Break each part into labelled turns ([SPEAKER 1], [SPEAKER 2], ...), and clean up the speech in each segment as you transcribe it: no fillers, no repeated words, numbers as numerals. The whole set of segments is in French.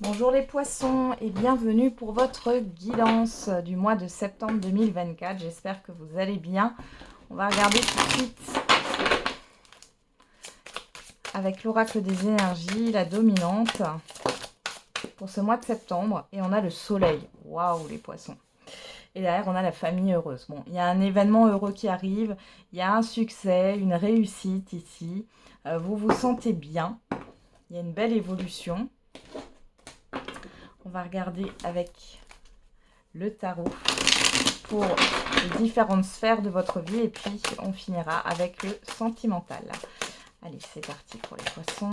[SPEAKER 1] Bonjour les poissons et bienvenue pour votre guidance du mois de septembre 2024. J'espère que vous allez bien. On va regarder tout de suite avec l'oracle des énergies, la dominante pour ce mois de septembre. Et on a le soleil. Waouh les poissons. Et derrière, on a la famille heureuse. Bon, il y a un événement heureux qui arrive. Il y a un succès, une réussite ici. Vous vous sentez bien. Il y a une belle évolution. On va regarder avec le tarot pour les différentes sphères de votre vie et puis on finira avec le sentimental. Allez, c'est parti pour les poissons.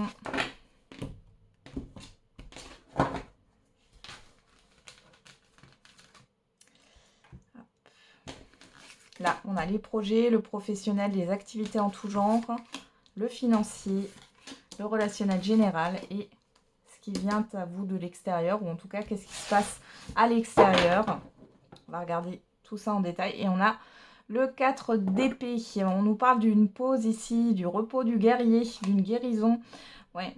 [SPEAKER 1] Là, on a les projets, le professionnel, les activités en tout genre, le financier, le relationnel général et ce qui vient à vous de l'extérieur, ou en tout cas, qu'est-ce qui se passe à l'extérieur. On va regarder tout ça en détail. Et on a le 4 d'épée. On nous parle d'une pause ici, du repos du guerrier, d'une guérison. Ouais,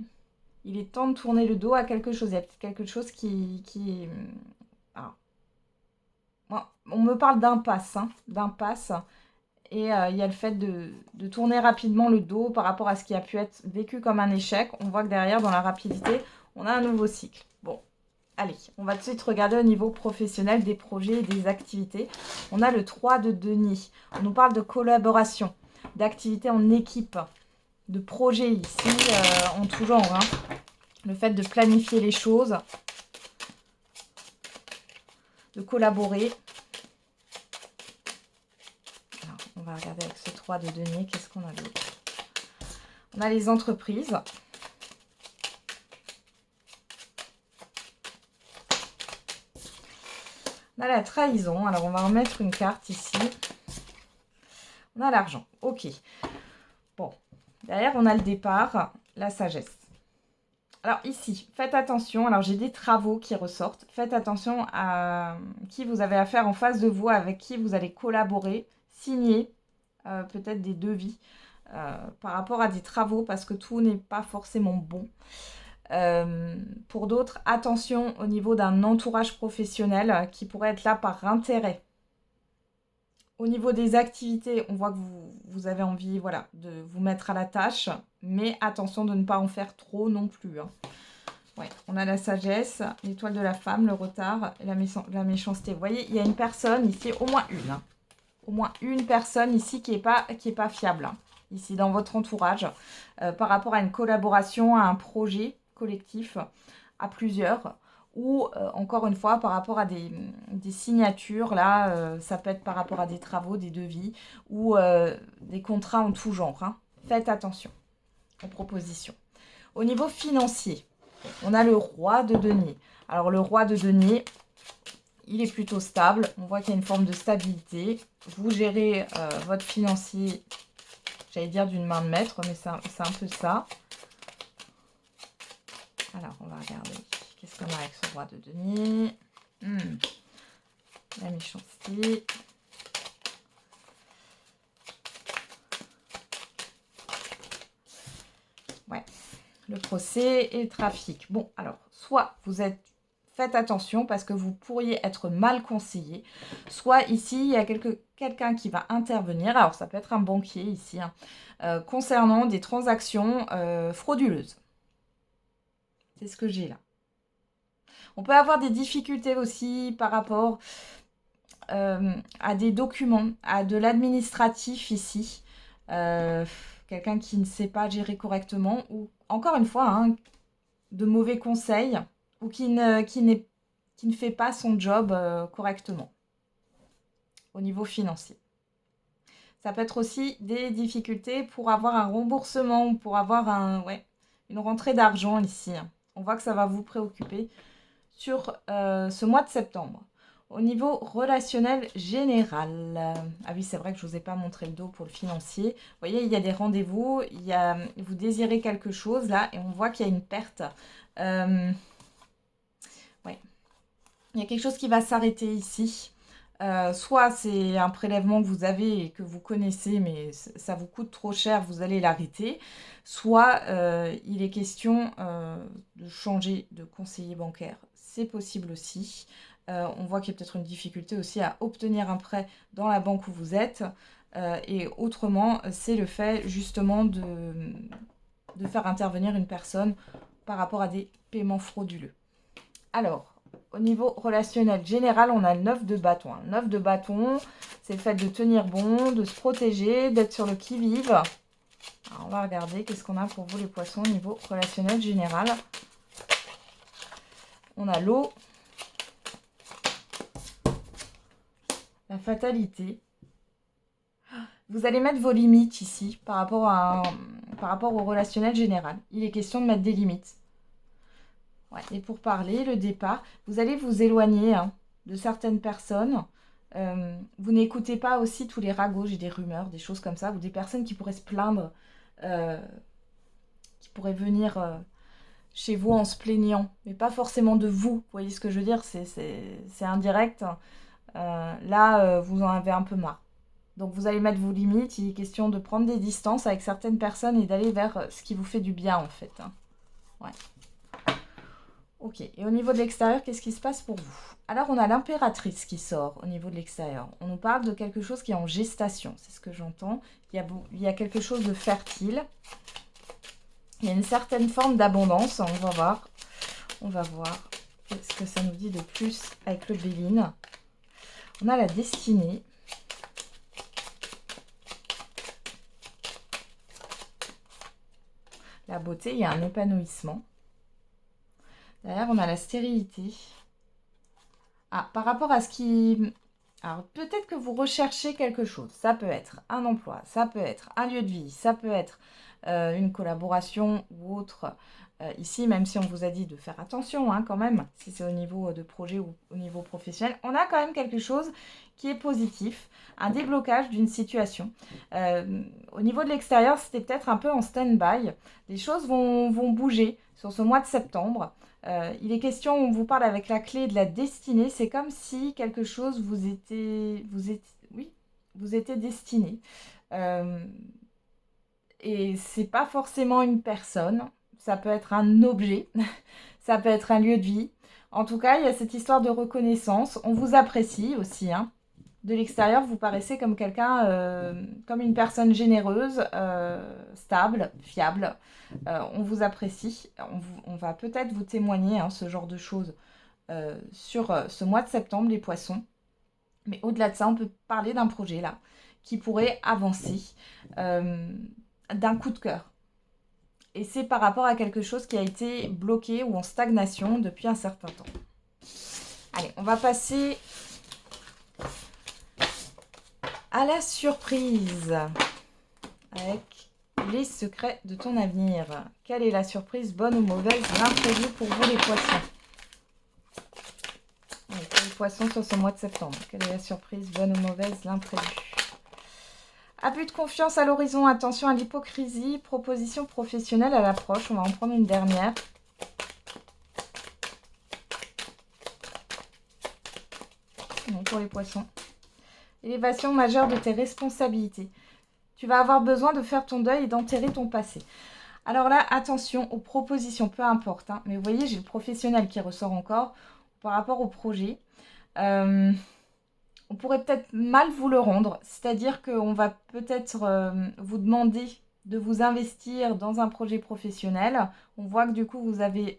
[SPEAKER 1] il est temps de tourner le dos à quelque chose. Il y a peut-être quelque chose qui... Alors, on me parle d'impasse, d'impasse. Et il y a le fait de tourner rapidement le dos par rapport à ce qui a pu être vécu comme un échec. On voit que derrière, dans la rapidité, on a un nouveau cycle. Bon, allez, on va tout de suite regarder au niveau professionnel des projets et des activités. On a le 3 de denier. On nous parle de collaboration, d'activités en équipe, de projets ici, en tout genre. Le fait de planifier les choses, de collaborer. Alors, on va regarder avec ce 3 de denier, qu'est-ce qu'on a d'autre? On a les entreprises. On a la trahison. Alors, on va remettre une carte ici. On a l'argent. Ok. Bon. Derrière, on a le départ, la sagesse. Alors ici, faites attention. Alors, j'ai des travaux qui ressortent. Faites attention à qui vous avez affaire en face de vous, avec qui vous allez collaborer, signer peut-être des devis par rapport à des travaux parce que tout n'est pas forcément bon. Pour d'autres, attention au niveau d'un entourage professionnel qui pourrait être là par intérêt. Au niveau des activités, on voit que vous avez envie de vous mettre à la tâche, mais attention de ne pas en faire trop non plus. Ouais, on a la sagesse, l'étoile de la femme, le retard et la méchanceté. Vous voyez, il y a une personne ici, au moins une. Au moins une personne ici qui est pas fiable. Ici, dans votre entourage, par rapport à une collaboration, à un projet collectif, à plusieurs, ou encore une fois par rapport à des signatures, là, ça peut être par rapport à des travaux, des devis, ou des contrats en tout genre. Faites attention aux propositions. Au niveau financier, on a le roi de denier. Alors le roi de denier, il est plutôt stable. On voit qu'il y a une forme de stabilité. Vous gérez votre financier, j'allais dire d'une main de maître, mais c'est un peu ça. Alors, on va regarder. Qu'est-ce qu'on a avec ce roi de denier? La méchanceté. Ouais. Le procès et le trafic. Bon, alors, soit faites attention parce que vous pourriez être mal conseillé. Soit ici, il y a quelqu'un qui va intervenir. Alors, ça peut être un banquier ici, concernant des transactions frauduleuses. C'est ce que j'ai là. On peut avoir des difficultés aussi par rapport à des documents, à de l'administratif ici. Quelqu'un qui ne sait pas gérer correctement ou, encore une fois, de mauvais conseils ou qui ne fait pas son job correctement au niveau financier. Ça peut être aussi des difficultés pour avoir un remboursement ou pour avoir une rentrée d'argent ici. On voit que ça va vous préoccuper sur ce mois de septembre. Au niveau relationnel général, ah oui, c'est vrai que je ne vous ai pas montré le dos pour le financier. Vous voyez, il y a des rendez-vous, vous désirez quelque chose là, et on voit qu'il y a une perte. Ouais. Il y a quelque chose qui va s'arrêter ici. Soit c'est un prélèvement que vous avez et que vous connaissez, mais ça vous coûte trop cher, vous allez l'arrêter. Soit il est question de changer de conseiller bancaire. C'est possible aussi. On voit qu'il y a peut-être une difficulté aussi à obtenir un prêt dans la banque où vous êtes. Et autrement, c'est le fait justement de faire intervenir une personne par rapport à des paiements frauduleux. Alors, au niveau relationnel général, on a le 9 de bâton. Le 9 de bâton, c'est le fait de tenir bon, de se protéger, d'être sur le qui-vive. Alors, on va regarder qu'est-ce qu'on a pour vous les poissons au niveau relationnel général. On a l'eau, la fatalité. Vous allez mettre vos limites ici par rapport au relationnel général. Il est question de mettre des limites. Ouais, et pour parler, le départ, vous allez vous éloigner de certaines personnes. Vous n'écoutez pas aussi tous les ragots, j'ai des rumeurs, des choses comme ça, ou des personnes qui pourraient se plaindre, qui pourraient venir chez vous en se plaignant, mais pas forcément de vous. Vous voyez ce que je veux dire, c'est indirect. Là, vous en avez un peu marre. Donc vous allez mettre vos limites, il est question de prendre des distances avec certaines personnes et d'aller vers ce qui vous fait du bien en fait. Ouais. Ok, et au niveau de l'extérieur, qu'est-ce qui se passe pour vous? Alors, on a l'impératrice qui sort au niveau de l'extérieur. On nous parle de quelque chose qui est en gestation, c'est ce que j'entends. Il y a quelque chose de fertile. Il y a une certaine forme d'abondance, on va voir. On va voir ce que ça nous dit de plus avec le Béline. On a la destinée. La beauté, il y a un épanouissement. Derrière, on a la stérilité. Ah, par rapport à ce qui... Alors, peut-être que vous recherchez quelque chose. Ça peut être un emploi, ça peut être un lieu de vie, ça peut être une collaboration ou autre. Ici, même si on vous a dit de faire attention quand même, si c'est au niveau de projet ou au niveau professionnel, on a quand même quelque chose qui est positif, un déblocage d'une situation. Au niveau de l'extérieur, c'était peut-être un peu en stand-by. Les choses vont bouger sur ce mois de septembre. Il est question, on vous parle avec la clé de la destinée, c'est comme si quelque chose vous était destiné. Et c'est pas forcément une personne, ça peut être un objet, ça peut être un lieu de vie. En tout cas, il y a cette histoire de reconnaissance. On vous apprécie aussi, De l'extérieur, vous paraissez comme quelqu'un, comme une personne généreuse, stable, fiable. On vous apprécie. On va peut-être vous témoigner ce genre de choses sur ce mois de septembre, les poissons. Mais au-delà de ça, on peut parler d'un projet là qui pourrait avancer d'un coup de cœur. Et c'est par rapport à quelque chose qui a été bloqué ou en stagnation depuis un certain temps. Allez, on va passer à la surprise avec les secrets de ton avenir. Quelle est la surprise, bonne ou mauvaise, l'imprévu pour vous les poissons? Allez, pour les poissons sur ce mois de septembre, quelle est la surprise, bonne ou mauvaise, l'imprévu? Abus de confiance à l'horizon, attention à l'hypocrisie, proposition professionnelle à l'approche. On va en prendre une dernière. Non, pour les poissons. Élévation majeure de tes responsabilités. Tu vas avoir besoin de faire ton deuil et d'enterrer ton passé. Alors là, attention aux propositions, peu importe. Mais vous voyez, j'ai le professionnel qui ressort encore par rapport au projet. On pourrait peut-être mal vous le rendre. C'est-à-dire qu'on va peut-être vous demander de vous investir dans un projet professionnel. On voit que du coup, vous avez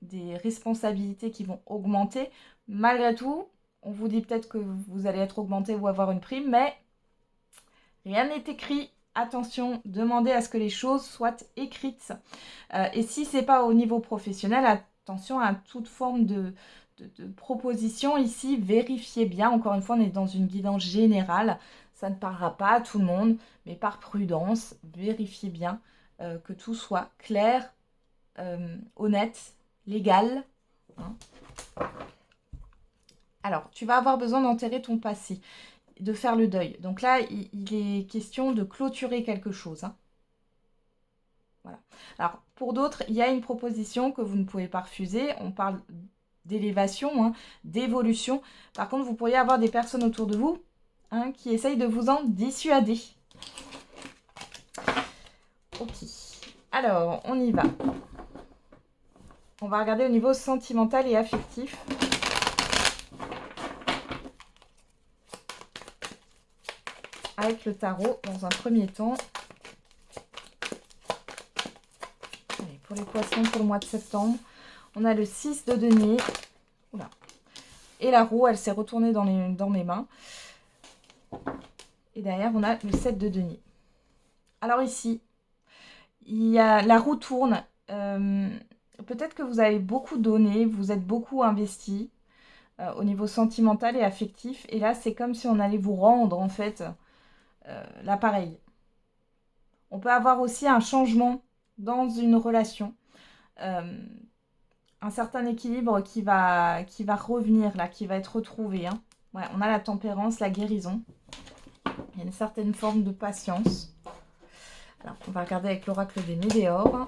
[SPEAKER 1] des responsabilités qui vont augmenter. Malgré tout, on vous dit peut-être que vous allez être augmenté ou avoir une prime, mais rien n'est écrit. Attention, demandez à ce que les choses soient écrites. Et si ce n'est pas au niveau professionnel, attention à toute forme de proposition ici. Vérifiez bien. Encore une fois, on est dans une guidance générale. Ça ne parlera pas à tout le monde, mais par prudence, vérifiez bien que tout soit clair, honnête, légal. Alors, tu vas avoir besoin d'enterrer ton passé, de faire le deuil. Donc là, il est question de clôturer quelque chose. Voilà. Alors, pour d'autres, il y a une proposition que vous ne pouvez pas refuser. On parle d'élévation, hein, d'évolution. Par contre, vous pourriez avoir des personnes autour de vous hein, qui essayent de vous en dissuader. Ok. Alors, on y va. On va regarder au niveau sentimental et affectif. Avec le tarot, dans un premier temps. Allez, pour les poissons, pour le mois de septembre, on a le 6 de denier. Oula. Et la roue, elle s'est retournée dans mes mains. Et derrière, on a le 7 de denier. Alors ici, la roue tourne. Peut-être que vous avez beaucoup donné, vous êtes beaucoup investi au niveau sentimental et affectif. Et là, c'est comme si on allait vous rendre, en fait, l'appareil. On peut avoir aussi un changement dans une relation. Un certain équilibre qui va revenir, là, qui va être retrouvé. Hein. Ouais, on a la tempérance, la guérison. Il y a une certaine forme de patience. Alors, on va regarder avec l'oracle des Médéores.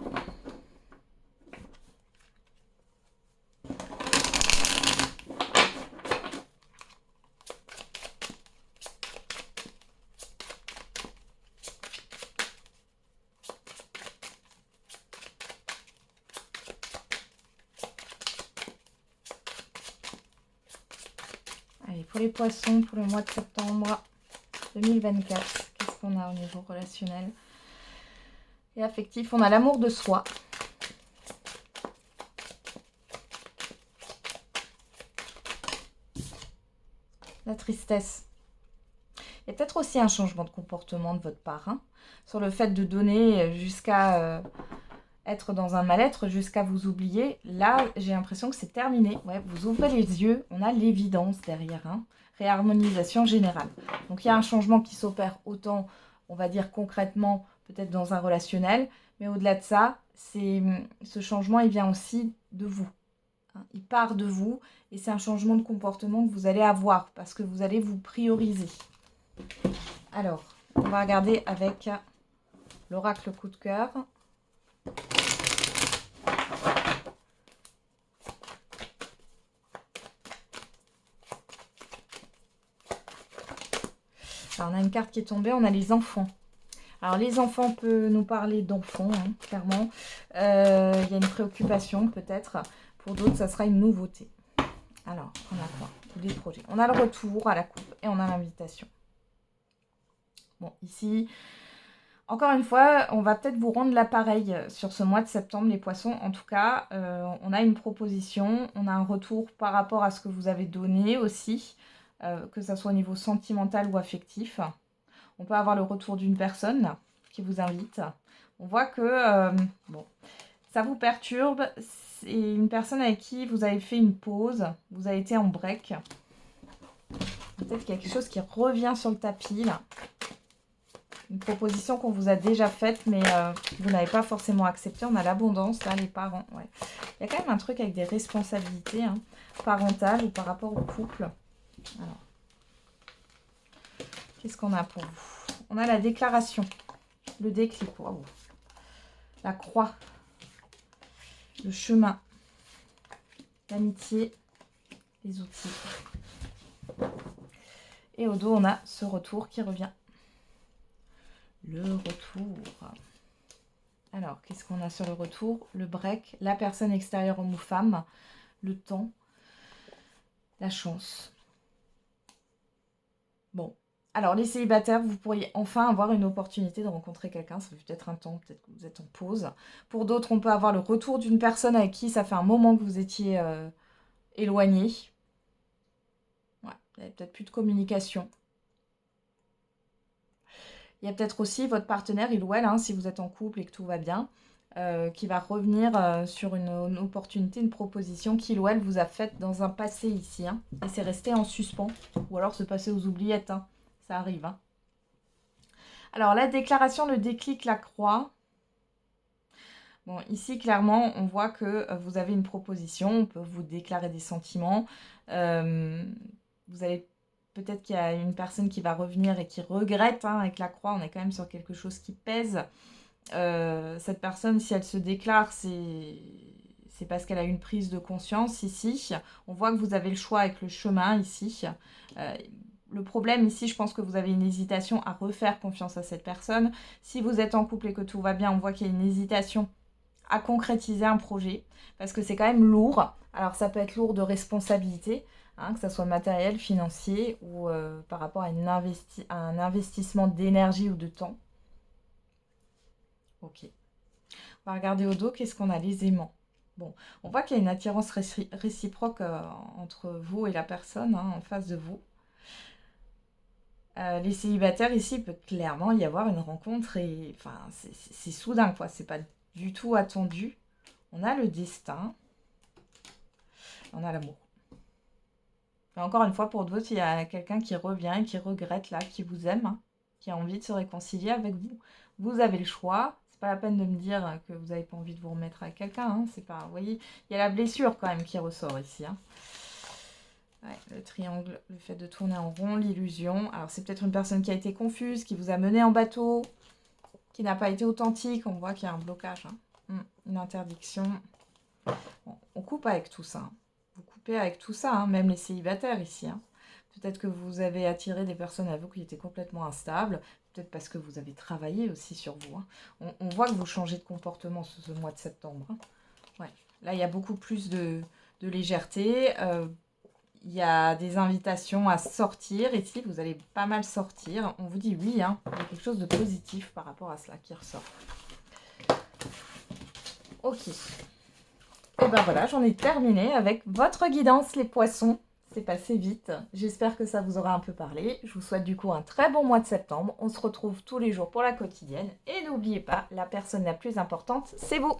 [SPEAKER 1] Allez, pour les poissons, pour le mois de septembre 2024, qu'est-ce qu'on a au niveau relationnel et affectif? On a l'amour de soi. La tristesse. Il y a peut-être aussi un changement de comportement de votre part, hein, sur le fait de donner jusqu'à être dans un mal-être, jusqu'à vous oublier. Là, j'ai l'impression que c'est terminé. Ouais, vous ouvrez les yeux, on a l'évidence derrière. Hein. Réharmonisation générale. Donc, il y a un changement qui s'opère autant, on va dire concrètement, peut-être dans un relationnel, mais au-delà de ça, ce changement, il vient aussi de vous. Hein. Il part de vous et c'est un changement de comportement que vous allez avoir parce que vous allez vous prioriser. Alors, on va regarder avec l'oracle coup de cœur. Alors, on a une carte qui est tombée, on a les enfants. Alors, les enfants peuvent nous parler d'enfants, hein, clairement. Il y a une préoccupation, peut-être. Pour d'autres, ça sera une nouveauté. Alors, on a quoi? Des projets. On a le retour à la coupe et on a l'invitation. Bon, ici, encore une fois, on va peut-être vous rendre l'appareil sur ce mois de septembre, les poissons. En tout cas, on a une proposition, on a un retour par rapport à ce que vous avez donné aussi, que ce soit au niveau sentimental ou affectif. On peut avoir le retour d'une personne qui vous invite. On voit que bon, ça vous perturbe. C'est une personne avec qui vous avez fait une pause, vous avez été en break. Peut-être qu'il y a quelque chose qui revient sur le tapis là. Une proposition qu'on vous a déjà faite, mais vous n'avez pas forcément accepté. On a l'abondance, là, les parents. Ouais. Il y a quand même un truc avec des responsabilités hein, parentales ou par rapport au couple. Alors, qu'est-ce qu'on a pour vous? On a la déclaration, le déclic, wow. La croix, le chemin, l'amitié, les outils. Et au dos, on a ce retour qui revient. Le retour. Alors, qu'est-ce qu'on a sur le retour? Le break, la personne extérieure homme ou femme, le temps, la chance. Bon. Alors, les célibataires, vous pourriez enfin avoir une opportunité de rencontrer quelqu'un. Ça fait peut-être un temps, peut-être que vous êtes en pause. Pour d'autres, on peut avoir le retour d'une personne avec qui ça fait un moment que vous étiez éloigné. Ouais, il n'y avait peut-être plus de communication. Il y a peut-être aussi votre partenaire, il ou elle, hein, si vous êtes en couple et que tout va bien, qui va revenir sur une opportunité, une proposition qu'il ou elle vous a faite dans un passé ici. Hein, et c'est resté en suspens. Ou alors se passer aux oubliettes. Hein, ça arrive. Hein. Alors, la déclaration, le déclic, la croix. Bon, ici, clairement, on voit que vous avez une proposition. On peut vous déclarer des sentiments. Vous allez... Peut-être qu'il y a une personne qui va revenir et qui regrette. Hein, avec la croix, on est quand même sur quelque chose qui pèse. Cette personne, si elle se déclare, c'est c'est parce qu'elle a une prise de conscience ici. On voit que vous avez le choix avec le chemin ici. Le problème ici, je pense que vous avez une hésitation à refaire confiance à cette personne. Si vous êtes en couple et que tout va bien, on voit qu'il y a une hésitation à concrétiser un projet, parce que c'est quand même lourd. Alors ça peut être lourd de responsabilité, que ça soit matériel, financier, ou par rapport à un investissement d'énergie ou de temps. Ok. On va regarder au dos, qu'est-ce qu'on a? Les aimants. Bon, on voit qu'il y a une attirance réciproque entre vous et la personne en face de vous. Les célibataires, ici, il peut clairement y avoir une rencontre et enfin, c'est soudain, quoi. C'est pas du tout attendu. On a le destin. On a l'amour. Et encore une fois, pour d'autres, il y a quelqu'un qui revient et qui regrette là, qui vous aime, qui a envie de se réconcilier avec vous. Vous avez le choix. C'est pas la peine de me dire que vous n'avez pas envie de vous remettre avec quelqu'un. C'est pas, vous voyez, il y a la blessure quand même qui ressort ici. Ouais, le triangle, le fait de tourner en rond, l'illusion. Alors c'est peut-être une personne qui a été confuse, qui vous a mené en bateau, qui n'a pas été authentique. On voit qu'il y a un blocage, une interdiction. Bon, on coupe avec tout ça. Vous coupez avec tout ça, même les célibataires ici. Peut-être que vous avez attiré des personnes à vous qui étaient complètement instables. Peut-être parce que vous avez travaillé aussi sur vous. On voit que vous changez de comportement ce mois de septembre. Ouais. Là, il y a beaucoup plus de légèreté. Il y a des invitations à sortir. Ici, vous allez pas mal sortir. On vous dit oui, il y a quelque chose de positif par rapport à cela qui ressort. Ok. Et ben voilà, j'en ai terminé avec votre guidance, les poissons. C'est passé vite. J'espère que ça vous aura un peu parlé. Je vous souhaite du coup un très bon mois de septembre. On se retrouve tous les jours pour la quotidienne. Et n'oubliez pas, la personne la plus importante, c'est vous.